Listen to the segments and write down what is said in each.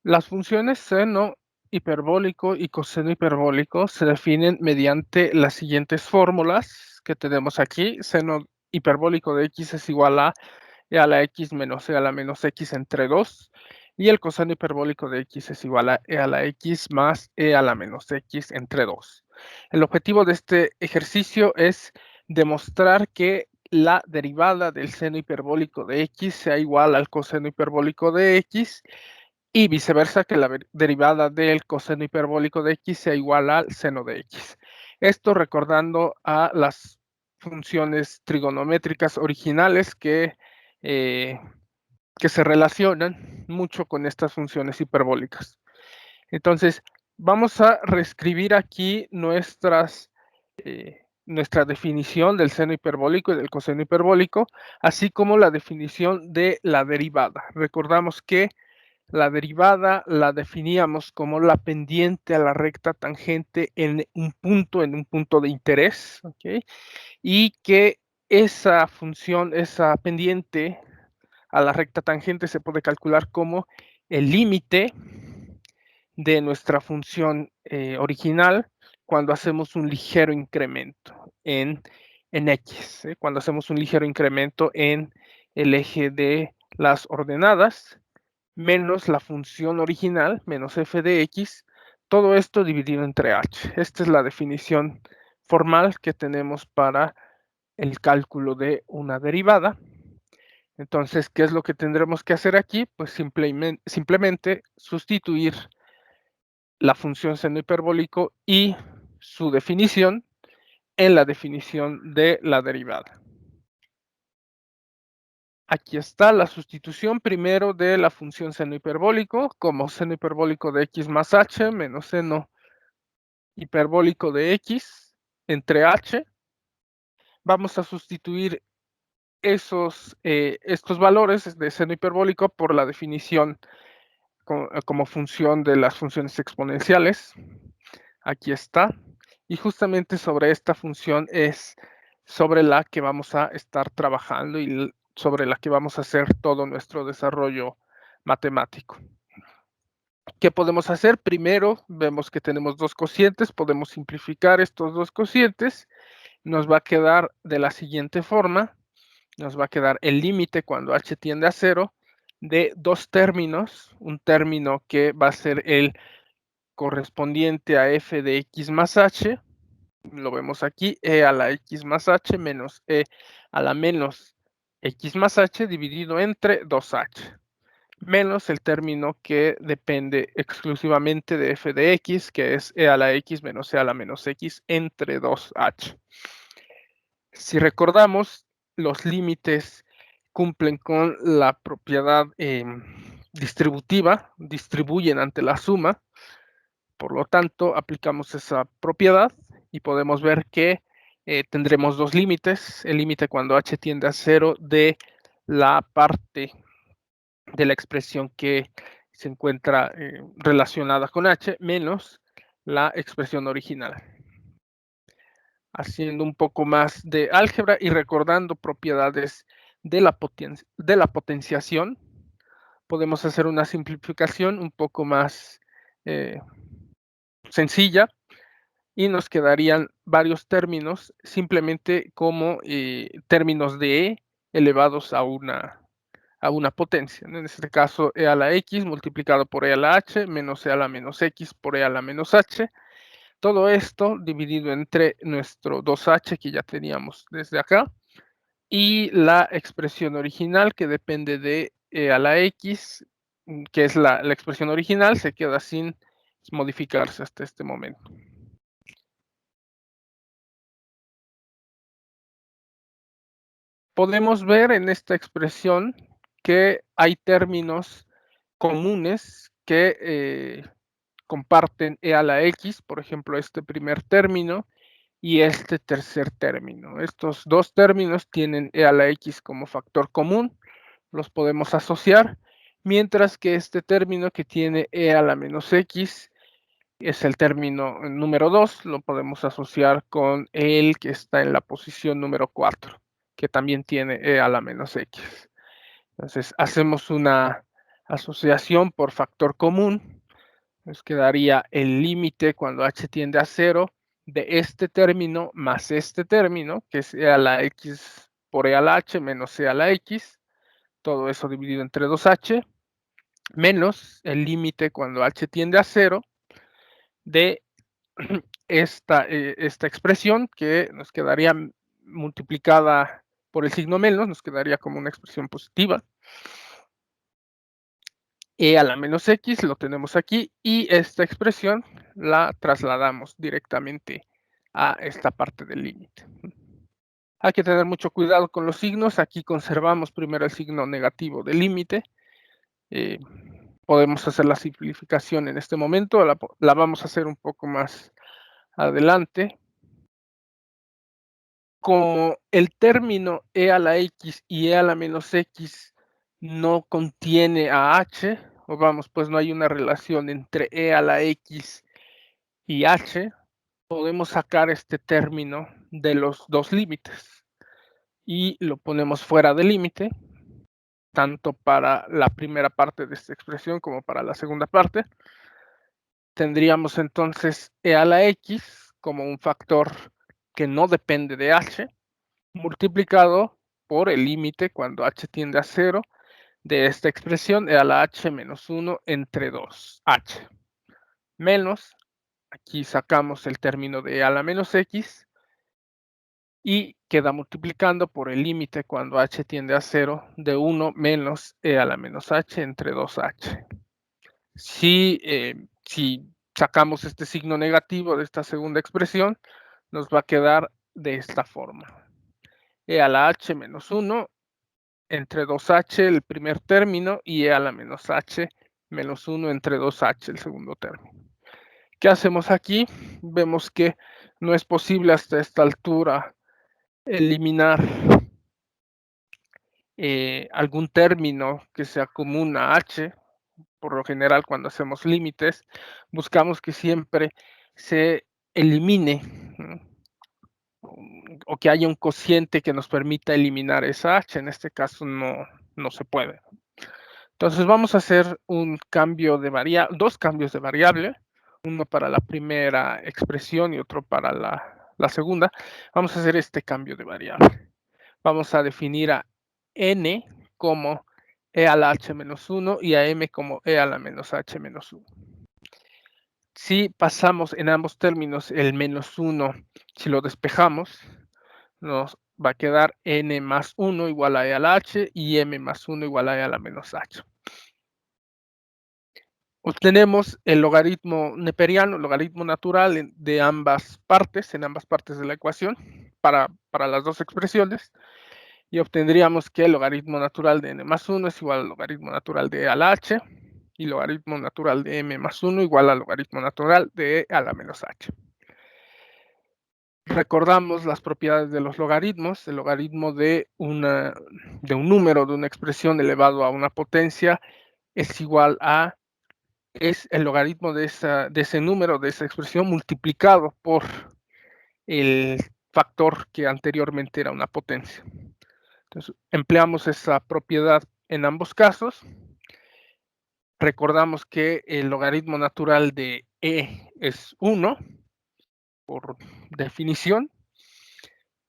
Las funciones seno hiperbólico y coseno hiperbólico se definen mediante las siguientes fórmulas que tenemos aquí. Seno hiperbólico de x es igual a e a la x menos e a la menos x entre 2, y el coseno hiperbólico de x es igual a e a la x más e a la menos x entre 2. El objetivo de este ejercicio es demostrar que la derivada del seno hiperbólico de x sea igual al coseno hiperbólico de x y viceversa, que la derivada del coseno hiperbólico de x sea igual al seno de x. Esto recordando a las funciones trigonométricas originales eh, que se relacionan mucho con estas funciones hiperbólicas. Entonces, vamos a reescribir aquí nuestra definición del seno hiperbólico y del coseno hiperbólico, así como la definición de la derivada. Recordamos que la derivada la definíamos como la pendiente a la recta tangente en un punto de interés, ¿ok? Y que esa función, esa pendiente a la recta tangente se puede calcular como el límite de nuestra función original cuando hacemos un ligero incremento en x, cuando hacemos un ligero incremento en el eje de las ordenadas, menos la función original, menos f de x, todo esto dividido entre h. Esta es la definición formal que tenemos para el cálculo de una derivada. Entonces, ¿qué es lo que tendremos que hacer aquí? Pues simplemente sustituir la función seno hiperbólico y su definición en la definición de la derivada. Aquí está la sustitución primero de la función seno hiperbólico como seno hiperbólico de x más h menos seno hiperbólico de x entre h. Vamos a sustituir estos valores de seno hiperbólico por la definición como función de las funciones exponenciales. Aquí está. Y justamente sobre esta función es sobre la que vamos a estar trabajando y sobre la que vamos a hacer todo nuestro desarrollo matemático. ¿Qué podemos hacer? Primero, vemos que tenemos dos cocientes, podemos simplificar estos dos cocientes. Nos va a quedar de la siguiente forma. Nos va a quedar el límite cuando h tiende a 0 de dos términos. Un término que va a ser el correspondiente a f de x más h. Lo vemos aquí, e a la x más h menos e a la menos x más h dividido entre 2h, menos el término que depende exclusivamente de f de x, que es e a la x menos e a la menos x entre 2h. Si recordamos, los límites cumplen con la propiedad distributiva, distribuyen ante la suma. Por lo tanto, aplicamos esa propiedad y podemos ver que tendremos dos límites. El límite cuando h tiende a 0 de la parte de la expresión que se encuentra relacionada con h menos la expresión original. Haciendo un poco más de álgebra y recordando propiedades de la potenciación, podemos hacer una simplificación un poco más sencilla y nos quedarían varios términos simplemente como términos de e elevados a una potencia. En este caso, e a la x multiplicado por e a la h menos e a la menos x por e a la menos h. Todo esto dividido entre nuestro 2h que ya teníamos desde acá y la expresión original que depende de e a la x, que es la expresión original, se queda sin modificarse hasta este momento. Podemos ver en esta expresión que hay términos comunes que comparten e a la x, por ejemplo, este primer término y este tercer término. Estos dos términos tienen e a la x como factor común, los podemos asociar, mientras que este término que tiene e a la menos x es el término número 2, lo podemos asociar con el que está en la posición número 4, que también tiene e a la menos x. Entonces, hacemos una Asociación por factor común, nos quedaría el límite cuando h tiende a 0 de este término más este término, que es e a la x por e a la h menos e a la x, todo eso dividido entre 2h, menos el límite cuando h tiende a 0 de esta expresión, que nos quedaría multiplicada por el signo menos, nos quedaría como una expresión positiva. E a la menos x lo tenemos aquí y esta expresión la trasladamos directamente a esta parte del límite. Hay que tener mucho cuidado con los signos. Aquí conservamos primero el signo negativo del límite. Podemos hacer la simplificación en este momento, la vamos a hacer un poco más adelante. Como el término e a la x y e a la menos x no contiene a h, o vamos, pues no hay una relación entre e a la x y h, podemos sacar este término de los dos límites y lo ponemos fuera del límite, tanto para la primera parte de esta expresión como para la segunda parte. Tendríamos entonces e a la x como un factor que no depende de h, multiplicado por el límite cuando h tiende a 0 de esta expresión e a la h menos 1 entre 2h, menos, aquí sacamos el término de e a la menos x, y queda multiplicando por el límite cuando h tiende a 0 de 1 menos e a la menos h entre 2h. Si sacamos este signo negativo de esta segunda expresión, nos va a quedar de esta forma. E a la h menos 1 entre 2h el primer término y e a la menos h menos 1 entre 2h el segundo término. ¿Qué hacemos aquí? Vemos que no es posible hasta esta altura eliminar algún término que sea común a h. Por lo general, cuando hacemos límites, buscamos que siempre se elimine, o que haya un cociente que nos permita eliminar esa h. En este caso no se puede. Entonces vamos a hacer dos cambios de variable, uno para la primera expresión y otro para la segunda. Vamos a hacer este cambio de variable. Vamos a definir a n como e a la h menos 1 y a m como e a la menos h menos 1. Si pasamos en ambos términos el menos 1, si lo despejamos, nos va a quedar n más 1 igual a e a la h y m más 1 igual a e a la menos h. Obtenemos el logaritmo neperiano, el logaritmo natural de ambas partes, en ambas partes de la ecuación, para las dos expresiones, y obtendríamos que el logaritmo natural de n más 1 es igual al logaritmo natural de e a la h, y logaritmo natural de m más 1 igual al logaritmo natural de e a la menos h. Recordamos las propiedades de los logaritmos. El logaritmo de un número, de una expresión elevado a una potencia, es el logaritmo de ese número, de esa expresión, multiplicado por el factor que anteriormente era una potencia. Entonces, empleamos esa propiedad en ambos casos. Recordamos que el logaritmo natural de e es 1, por definición,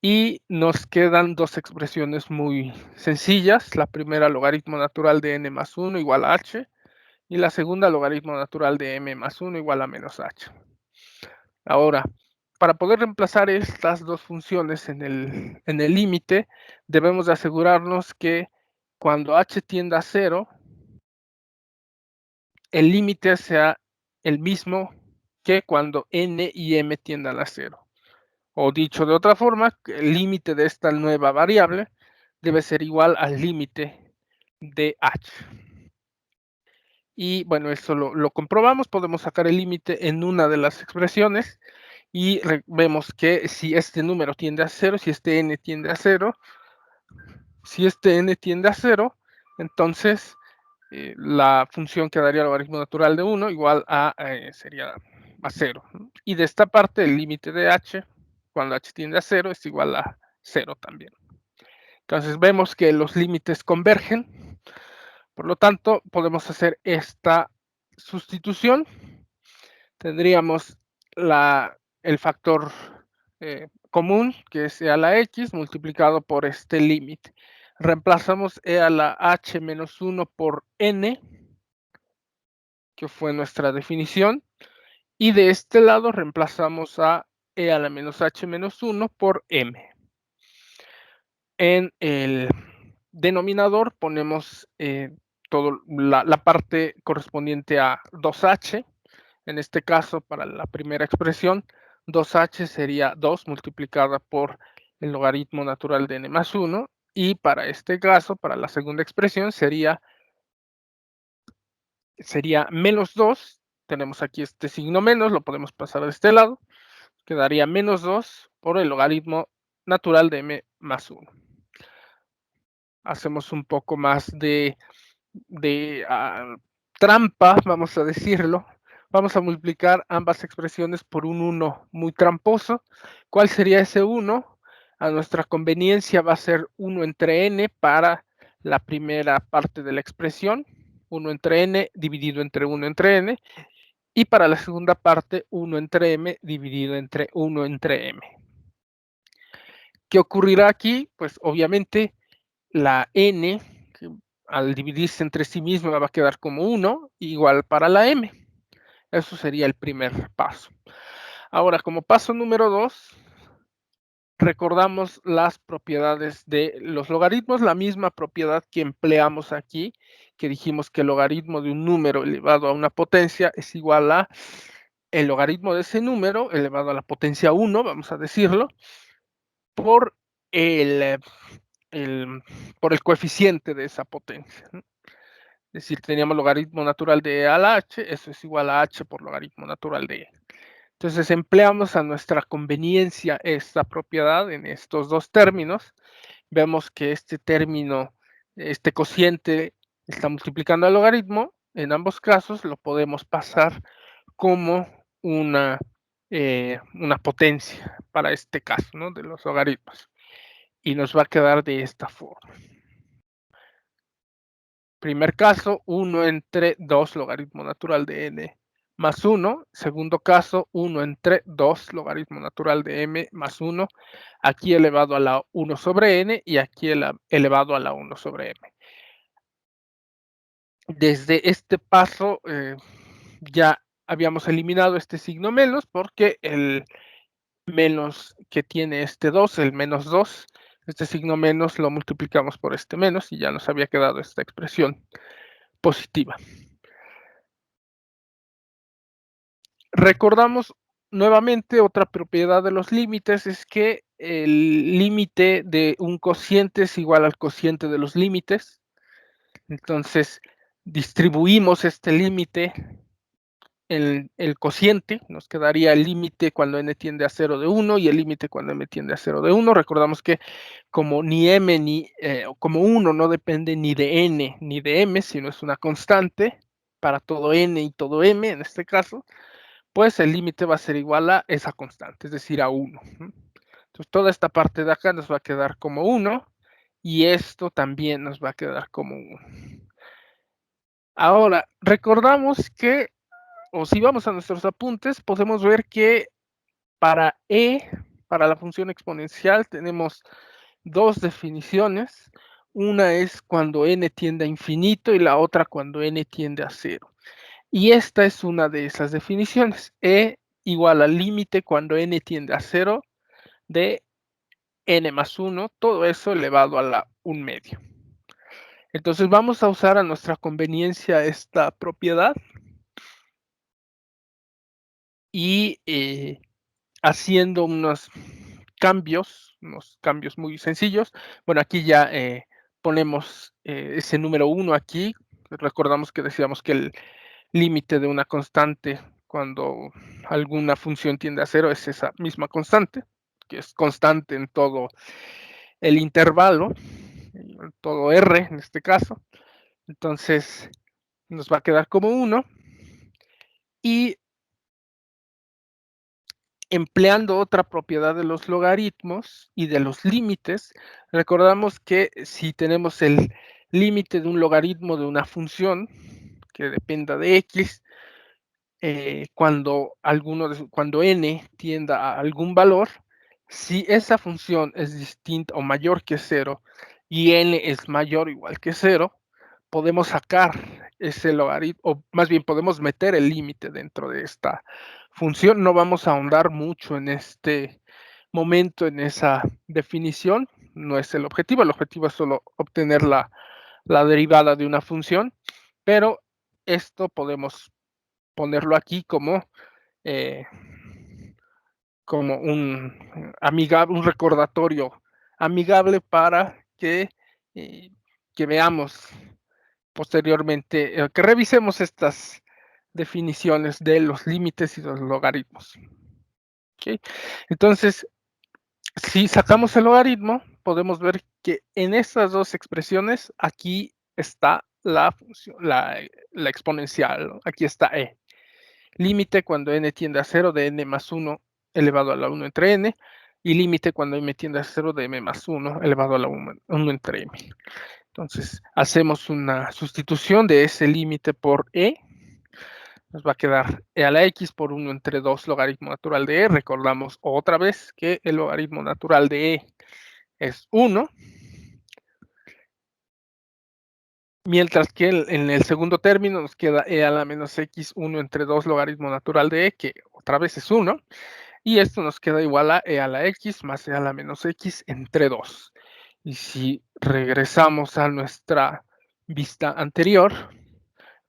y nos quedan dos expresiones muy sencillas. La primera, logaritmo natural de n más 1 igual a h, y la segunda, logaritmo natural de m más 1 igual a menos h. Ahora, para poder reemplazar estas dos funciones en el límite, debemos de asegurarnos que cuando h tienda a 0, el límite sea el mismo que cuando n y m tiendan a 0. O dicho de otra forma, el límite de esta nueva variable debe ser igual al límite de h. Y bueno, eso lo comprobamos. Podemos sacar el límite en una de las expresiones y vemos que si este número tiende a 0, si este n tiende a 0, entonces la función quedaría logaritmo natural de 1 igual a, sería a 0. Y de esta parte, el límite de h, cuando h tiende a 0, es igual a 0 también. Entonces vemos que los límites convergen. Por lo tanto, podemos hacer esta sustitución. Tendríamos el factor común, que es e a la x, multiplicado por este límite. Reemplazamos e a la h menos 1 por n, que fue nuestra definición, y de este lado reemplazamos a e a la menos h menos 1 por m. En el denominador ponemos la parte correspondiente a 2h. En este caso, para la primera expresión, 2h sería 2 multiplicada por el logaritmo natural de n más 1, y para este caso, para la segunda expresión, sería menos 2. Tenemos aquí este signo menos, lo podemos pasar de este lado, quedaría menos 2 por el logaritmo natural de m más 1. Hacemos un poco más de trampa, vamos a decirlo. Vamos a multiplicar ambas expresiones por un 1 muy tramposo. ¿Cuál sería ese 1? A nuestra conveniencia va a ser 1 entre n para la primera parte de la expresión, 1 entre n dividido entre 1 entre n, y para la segunda parte 1 entre m dividido entre 1 entre m. ¿Qué ocurrirá aquí? Pues obviamente la n, que al dividirse entre sí misma va a quedar como 1, igual para la m. Eso sería el primer paso. Ahora, como paso número 2, recordamos las propiedades de los logaritmos, la misma propiedad que empleamos aquí, que dijimos que el logaritmo de un número elevado a una potencia es igual a el logaritmo de ese número elevado a la potencia 1, vamos a decirlo, por el, por el coeficiente de esa potencia, ¿no? Es decir, teníamos logaritmo natural de e a la h, eso es igual a h por logaritmo natural de e. Entonces empleamos a nuestra conveniencia esta propiedad en estos dos términos. Vemos que este término, este cociente, está multiplicando al logaritmo. En ambos casos lo podemos pasar como una potencia para este caso, ¿no?, de los logaritmos. Y nos va a quedar de esta forma. Primer caso, 1 entre 2 logaritmo natural de n más 1. Segundo caso, 1 entre 2 logaritmo natural de m más 1. Aquí elevado a la 1 sobre n y aquí elevado a la 1 sobre m. Desde este paso ya habíamos eliminado este signo menos, porque el menos que tiene este 2, el menos 2, este signo menos lo multiplicamos por este menos y ya nos había quedado esta expresión positiva. Recordamos nuevamente otra propiedad de los límites, es que el límite de un cociente es igual al cociente de los límites. Entonces, distribuimos este límite en el cociente, nos quedaría el límite cuando n tiende a 0 de 1 y el límite cuando m tiende a 0 de 1. Recordamos que como ni m ni como 1 no depende ni de n ni de m, sino es una constante para todo n y todo m en este caso, pues el límite va a ser igual a esa constante, es decir, a 1. Entonces, toda esta parte de acá nos va a quedar como 1 y esto también nos va a quedar como 1. Ahora, recordamos que, o si vamos a nuestros apuntes, podemos ver que para para la función exponencial, tenemos dos definiciones. Una es cuando n tiende a infinito y la otra cuando n tiende a 0. Y esta es una de esas definiciones. E igual al límite cuando n tiende a 0 de n más 1, todo eso elevado a la 1 medio. Entonces vamos a usar a nuestra conveniencia esta propiedad y haciendo unos cambios muy sencillos. Bueno, aquí ya ponemos ese número 1 aquí. Recordamos que decíamos que el límite de una constante cuando alguna función tiende a 0 es esa misma constante, que es constante en todo el intervalo, en todo R en este caso. Entonces nos va a quedar como 1 y empleando otra propiedad de los logaritmos y de los límites, recordamos que si tenemos límite de un logaritmo de una función que dependa de x, cuando n tienda a algún valor, si esa función es distinta o mayor que 0 y n es mayor o igual que 0, podemos sacar ese logaritmo, o más bien podemos meter el límite dentro de esta función. No vamos a ahondar mucho en este momento en esa definición, no es el objetivo es solo obtener la derivada de una función, pero esto podemos ponerlo aquí eh, como un recordatorio amigable para eh, que veamos posteriormente, que revisemos estas definiciones de los límites y los logaritmos. ¿Ok? Entonces, si sacamos el logaritmo, podemos ver que en estas dos expresiones, aquí está la función, la exponencial, aquí está e. Límite cuando n tiende a 0 de n más 1 elevado a la 1 entre n, y límite cuando m tiende a 0 de m más 1 elevado a la 1 entre m. Entonces, hacemos una sustitución de ese límite por e. Nos va a quedar e a la x por 1 entre 2 logaritmo natural de e. Recordamos otra vez que el logaritmo natural de e es 1. Mientras que en el segundo término nos queda e a la menos x 1 entre 2 logaritmo natural de e, que otra vez es 1. Y esto nos queda igual a e a la x más e a la menos x entre 2. Y si regresamos a nuestra vista anterior,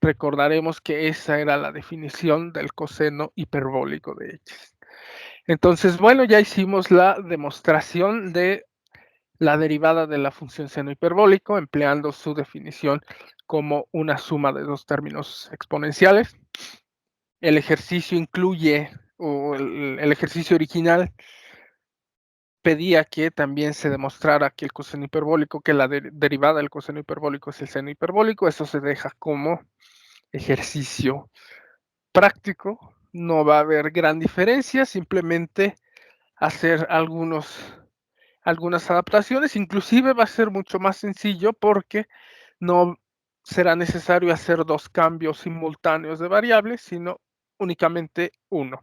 recordaremos que esa era la definición del coseno hiperbólico de x. Entonces, bueno, ya hicimos la demostración de la derivada de la función seno hiperbólico empleando su definición como una suma de dos términos exponenciales. El ejercicio incluye, o el ejercicio original pedía que también se demostrara que el coseno hiperbólico, que la derivada del coseno hiperbólico es el seno hiperbólico. Eso se deja como ejercicio práctico. No va a haber gran diferencia, simplemente hacer algunas adaptaciones. Inclusive va a ser mucho más sencillo porque no será necesario hacer dos cambios simultáneos de variables, sino únicamente uno.